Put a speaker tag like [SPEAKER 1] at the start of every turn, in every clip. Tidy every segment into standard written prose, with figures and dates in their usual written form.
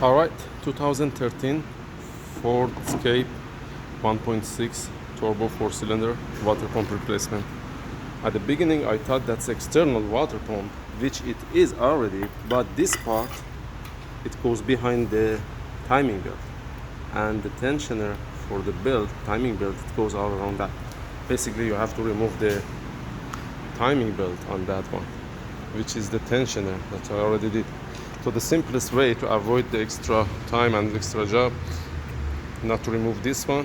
[SPEAKER 1] Alright, 2013 Ford Escape 1.6 turbo 4-cylinder water pump replacement. At the beginning I thought that's external water pump, which it is already, but this part, it goes behind the timing belt, and the tensioner for the belt, timing belt, it goes all around that. Basically you have to remove the timing belt on that one, which is the tensioner that I already did. So the simplest way to avoid the extra time and extra job, not to remove this one,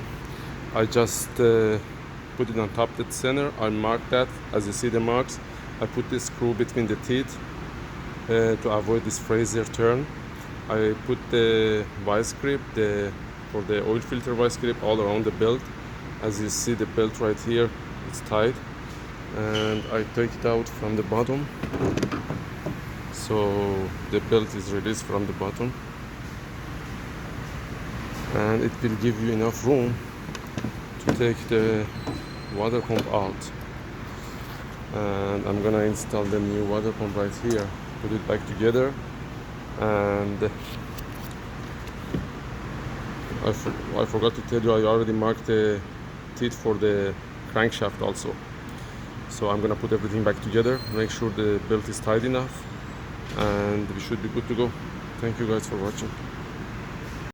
[SPEAKER 1] I just put it on top of the center. I mark that, as you see the marks. I put this screw between the teeth to avoid this Fraser turn. I put the vice grip, for the oil filter vice grip, all around the belt. As you see the belt right here, it's tight, and I take it out from the bottom. So the belt is released from the bottom, and it will give you enough room to take the water pump out. And I'm gonna install the new water pump right here, put it back together. And I forgot to tell you, I already marked the teeth for the crankshaft also. So I'm gonna put everything back together, make sure the belt is tight enough, and we should be good to go. Thank you guys for watching.